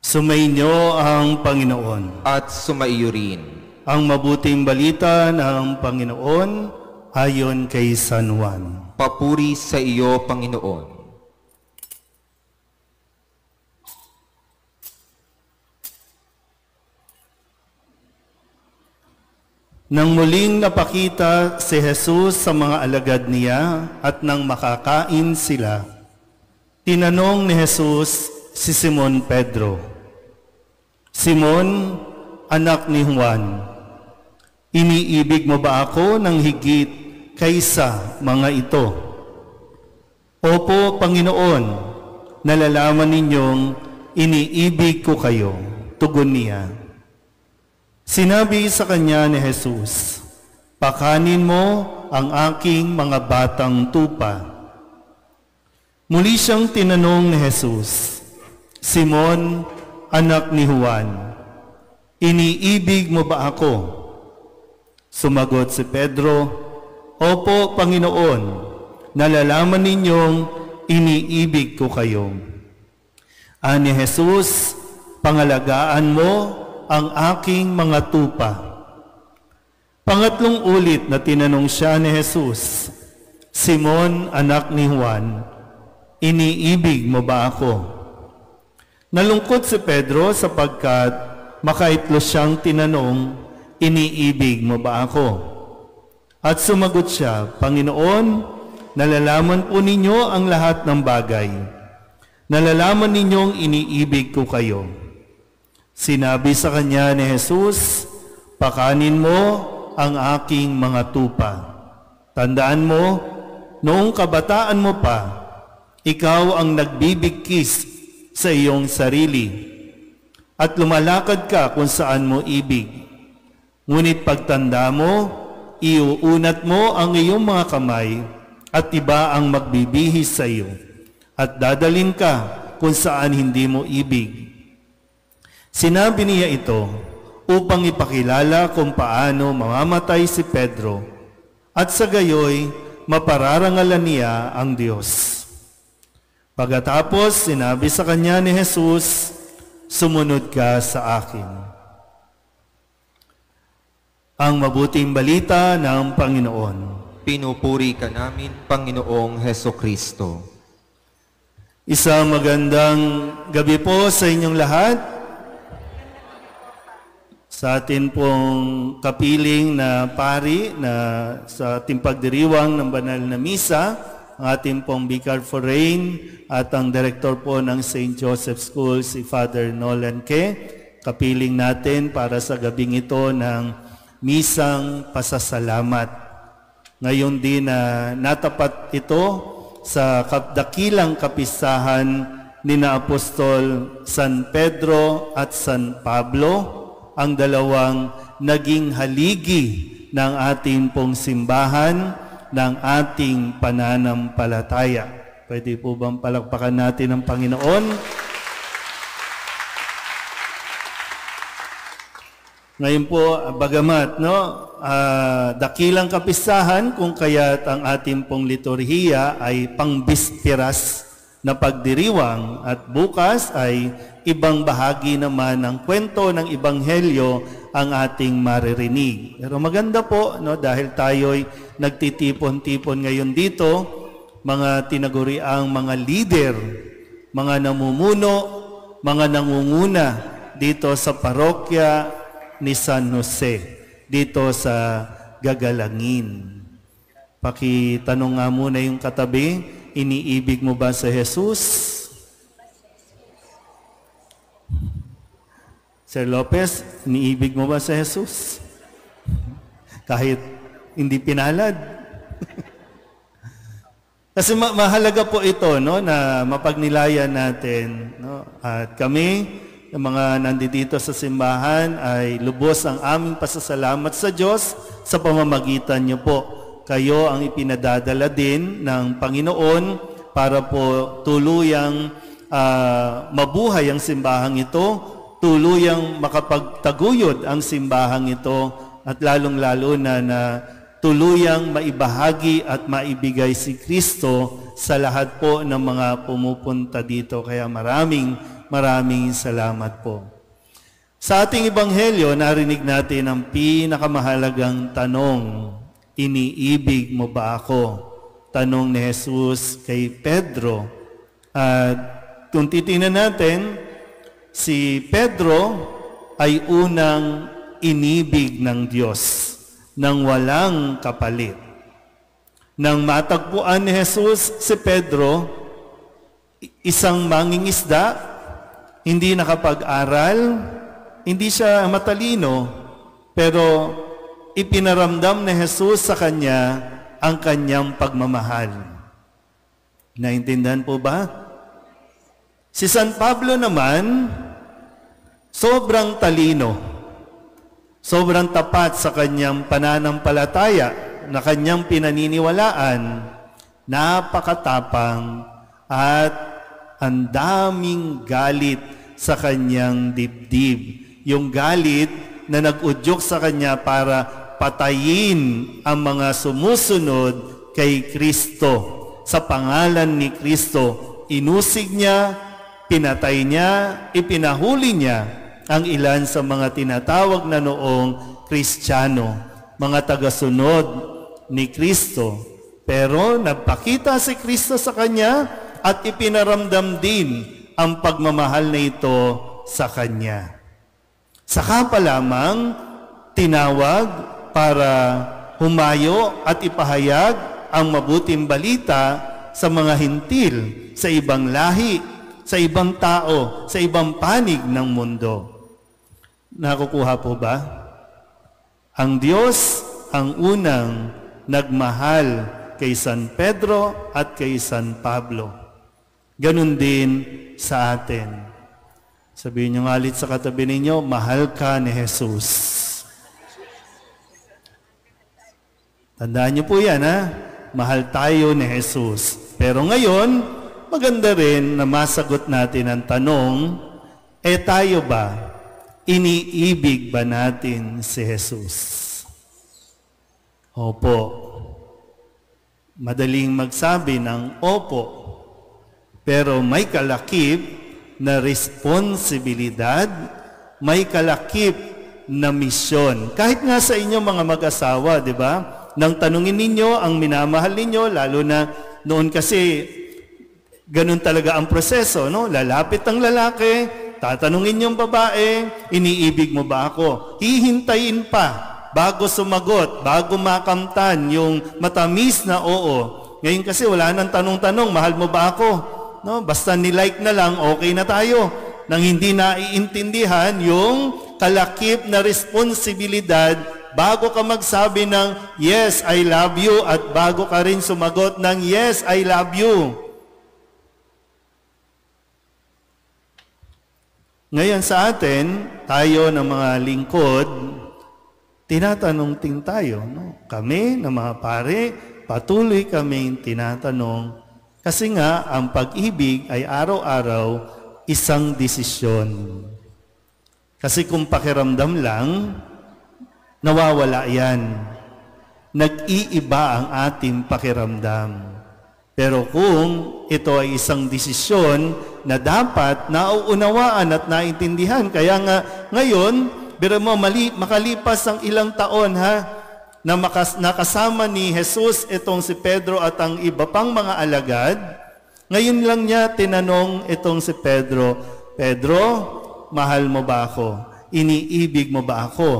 Sumainyo ang Panginoon. At sumaiyo rin. Ang mabuting balita ng Panginoon ayon kay San Juan. Papuri sa iyo, Panginoon. Nang muling napakita si Jesus sa mga alagad niya at nang makakain sila, tinanong ni Jesus si Simon Pedro, "Simon, anak ni Juan, iniibig mo ba ako ng higit kaysa mga ito?" "Opo, Panginoon, nalalaman ninyong iniibig ko kayo," tugon niya. Sinabi sa kanya ni Jesus, "Pakanin mo ang aking mga batang tupa." Muli siyang tinanong ni Jesus, "Simon, anak ni Juan, iniibig mo ba ako?" Sumagot si Pedro, "Opo, Panginoon, nalalaman ninyong iniibig ko kayo." Ani Jesus, "Pangalagaan mo ang aking mga tupa." Pangatlong ulit na tinanong siya ni Jesus, "Simon, anak ni Juan, iniibig mo ba ako?" Nalungkot si Pedro sapagkat makaitlo siyang tinanong, "Iniibig mo ba ako?" At sumagot siya, "Panginoon, nalalaman po ninyo ang lahat ng bagay. Nalalaman ninyong iniibig ko kayo." Sinabi sa kanya ni Jesus, "Pakanin mo ang aking mga tupa." Tandaan mo, noong kabataan mo pa, ikaw ang nagbibigkis sa iyong sarili at lumalakad ka kung saan mo ibig. Ngunit pagtanda mo, iuunat mo ang iyong mga kamay at iba ang magbibihis sa iyo at dadalhin ka kung saan hindi mo ibig. Sinabi niya ito upang ipakilala kung paano mamamatay si Pedro at sa gayoy mapararangalan niya ang Diyos. Pagkatapos, sinabi sa kanya ni Jesus, "Sumunod ka sa akin." Ang mabuting balita ng Panginoon. Pinupuri ka namin, Panginoong Hesukristo. Isang magandang gabi po sa inyong lahat. Sa atin pong kapiling na pari na sa ating pagdiriwang ng banal na misa, ang ating pong Vicar for Rain at ang Director po ng St. Joseph School, si Father Nolan Ke, kapiling natin para sa gabing ito ng misang pasasalamat. Ngayon din na natapat ito sa dakilang kapistahan ni na Apostol San Pedro at San Pablo, ang dalawang naging haligi ng ating pong simbahan, ng ating pananampalataya. Pwede po bang palakpakan natin ang Panginoon? Ngayon po, bagamat, dakilang kapistahan kung kaya't ang ating pong liturhiya ay pangbispiras na pagdiriwang at bukas ay ibang bahagi naman ng kwento ng Ebanghelyo ang ating maririnig. Pero maganda po, dahil tayo'y nagtitipon-tipon ngayon dito, mga tinaguriang mga leader, mga namumuno, mga nangunguna dito sa parokya ni San Jose, dito sa Gagalangin. Pakitanong nga muna yung katabi, iniibig mo ba sa Jesus? Sir Lopez, iniibig mo ba sa Jesus? Kahit hindi pinalad. Kasi mahalaga po ito, na mapagnilayan natin. At kami, yung mga nandito sa simbahan, ay lubos ang aming pasasalamat sa Diyos sa pamamagitan niyo po. Kayo ang ipinadadala din ng Panginoon para po tuluyang mabuhay ang simbahang ito, tuluyang makapagtaguyod ang simbahang ito, at lalong-lalo na tuluyang maibahagi at maibigay si Kristo sa lahat po ng mga pumupunta dito. Kaya maraming maraming salamat po. Sa ating ebanghelyo, narinig natin ang pinakamahalagang tanong, iniibig mo ba ako? Tanong ni Jesus kay Pedro. At kung titingnan natin, si Pedro ay unang inibig ng Diyos nang walang kapalit. Nang matagpuan ni Jesus si Pedro, isang mangingisda, hindi nakapag-aral, hindi siya matalino, pero ipinaramdam ni Jesus sa kanya ang kanyang pagmamahal. Naintindihan po ba? Si San Pablo naman, sobrang talino, sobrang tapat sa kanyang pananampalataya na kanyang pinaniniwalaan, napakatapang at ang daming galit sa kanyang dibdib. Yung galit na nag-udyok sa kanya para patayin ang mga sumusunod kay Kristo. Sa pangalan ni Kristo, inusig niya, pinatay niya, ipinahuli niya ang ilan sa mga tinatawag na noong Kristiyano, mga tagasunod ni Kristo. Pero nagpakita si Kristo sa kanya at ipinaramdam din ang pagmamahal na ito sa kanya. Saka pa lamang tinawag para humayo at ipahayag ang mabuting balita sa mga hintil, sa ibang lahi, sa ibang tao, sa ibang panig ng mundo. Nakukuha po ba? Ang Diyos ang unang nagmahal kay San Pedro at kay San Pablo. Ganun din sa atin. Sabihin niyo ngalit sa katabi ninyo, mahal ka ni Jesus. Tandaan niyo po yan, ha? Mahal tayo ni Jesus. Pero ngayon, maganda rin na masagot natin ang tanong, tayo ba? Iniibig ba natin si Jesus? Opo. Madaling magsabi ng opo. Pero may kalakip na responsibilidad, may kalakip na misyon. Kahit nga sa inyo mga mag-asawa, di ba? Nang tanungin ninyo ang minamahal ninyo, lalo na noon kasi ganun talaga ang proseso, no? Lalapit ang lalaki, tatanungin yung babae, iniibig mo ba ako? Hihintayin pa bago sumagot, bago makamtan yung matamis na oo. Ngayon kasi wala nang tanong-tanong, mahal mo ba ako? No, basta ni-like na lang, okay na tayo. Nang hindi naiintindihan yung kalakip na responsibilidad bago ka magsabi ng yes, I love you at bago ka rin sumagot ng yes, I love you. Ngayon sa atin, tayo ng mga lingkod, tinatanong din tayo. No? Kami ng mga pare, patuloy kaming tinatanong. Kasi nga, ang pag-ibig ay araw-araw isang desisyon. Kasi kung pakiramdam lang, nawawala yan. Nag-iiba ang ating pakiramdam. Pero kung ito ay isang desisyon na dapat nauunawaan at naintindihan, kaya nga ngayon, biro mo, makalipas ang ilang taon, ha? Na nakasama ni Jesus itong si Pedro at ang iba pang mga alagad, ngayon lang niya tinanong itong si Pedro, Pedro, mahal mo ba ako? Iniibig mo ba ako?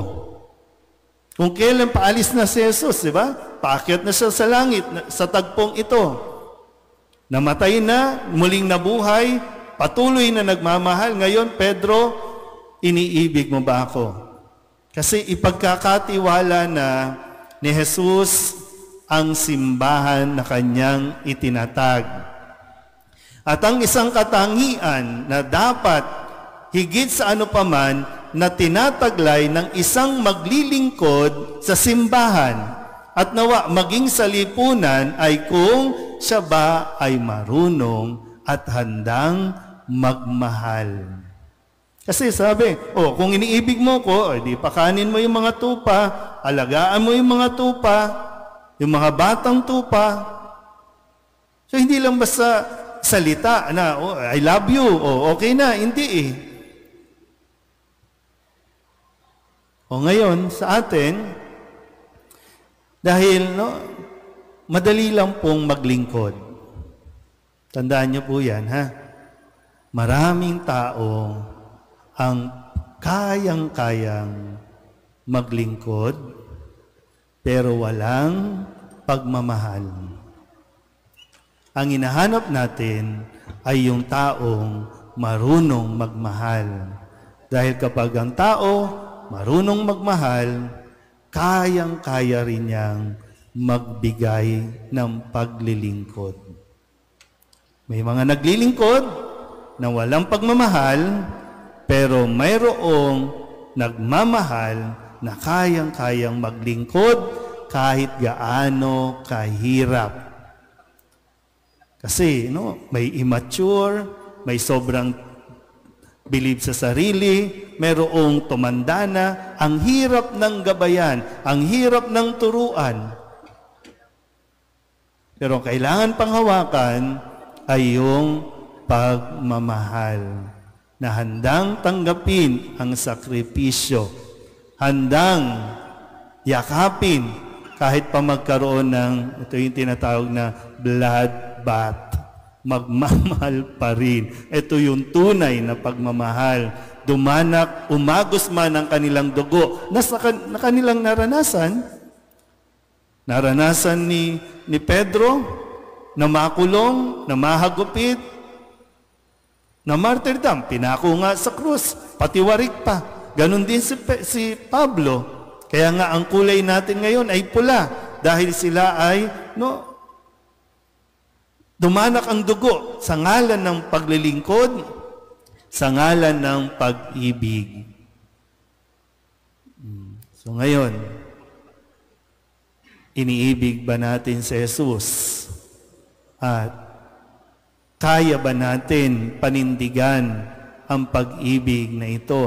Kung kailan paalis na si Jesus, di ba? Paakyat na siya sa langit, sa tagpong ito. Namatay na, muling nabuhay, patuloy na nagmamahal. Ngayon, Pedro, iniibig mo ba ako? Kasi ipagkakatiwala na ni Jesus ang simbahan na kanyang itinatag. At ang isang katangian na dapat higit sa ano paman na tinataglay ng isang maglilingkod sa simbahan at nawa maging sa lipunan ay kung siya ba ay marunong at handang magmahal. Kasi sabi, kung iniibig mo ko, di pakanin mo yung mga tupa, alagaan mo yung mga tupa, yung mga batang tupa. So hindi lang basta salita na, oh, I love you, oh, okay na, hindi eh. O ngayon, sa atin, dahil madali lang pong maglingkod. Tandaan niyo po yan, ha? Maraming tao ang kayang-kayang maglingkod, pero walang pagmamahal. Ang hinahanap natin ay yung taong marunong magmahal. Dahil kapag ang tao marunong magmahal, kayang-kaya rin niyang magbigay ng paglilingkod. May mga naglilingkod na walang pagmamahal, pero mayroong nagmamahal na kayang-kayang maglingkod kahit gaano kahirap. Kasi may immature, may sobrang believe sa sarili, mayroong tumanda na, ang hirap ng gabayan, ang hirap ng turuan. Pero kailangan panghawakan ay yung pagmamahal na handang tanggapin ang sakripisyo, handang yakapin kahit pa magkaroon ng, ito yung tinatawag na bloodbath. Magmamahal pa rin. Ito yung tunay na pagmamahal. Dumanak, umagos man ang kanilang dugo na kanilang naranasan. Naranasan ni Pedro na makulong, na mahagupit, na martyrdom, pinako nga sa krus, patiwarik pa. Ganon din si Pablo. Kaya nga ang kulay natin ngayon ay pula dahil sila ay dumanak ang dugo sa ngalan ng paglilingkod, sa ngalan ng pag-ibig. So ngayon, iniibig ba natin si Jesus? At kaya ba natin panindigan ang pag-ibig na ito?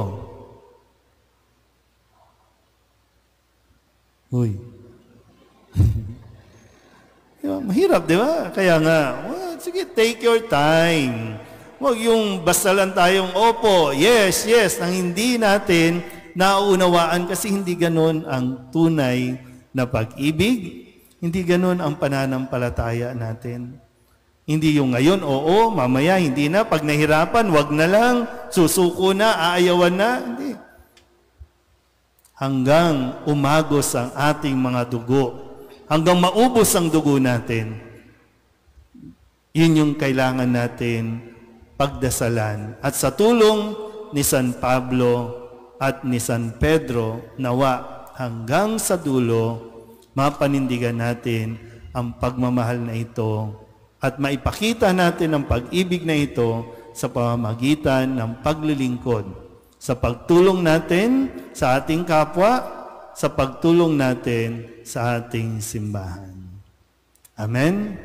Uy. Mahirap, di ba? Kaya nga, sige, take your time. Huwag yung basta lang tayong, opo, yes, nang hindi natin nauunawaan kasi hindi ganun ang tunay na pag-ibig. Hindi ganun ang pananampalataya natin. Hindi yung ngayon, oo, mamaya, hindi na. Pag nahirapan, wag na lang, susuko na, aayawan na. Hindi. Hanggang umagos ang ating mga dugo, hanggang maubos ang dugo natin, yun yung kailangan natin pagdasalan. At sa tulong ni San Pablo at ni San Pedro, nawa hanggang sa dulo, mapanindigan natin ang pagmamahal na ito at maipakita natin ang pag-ibig na ito sa pamamagitan ng paglilingkod, sa pagtulong natin sa ating kapwa, sa pagtulong natin sa ating simbahan. Amen?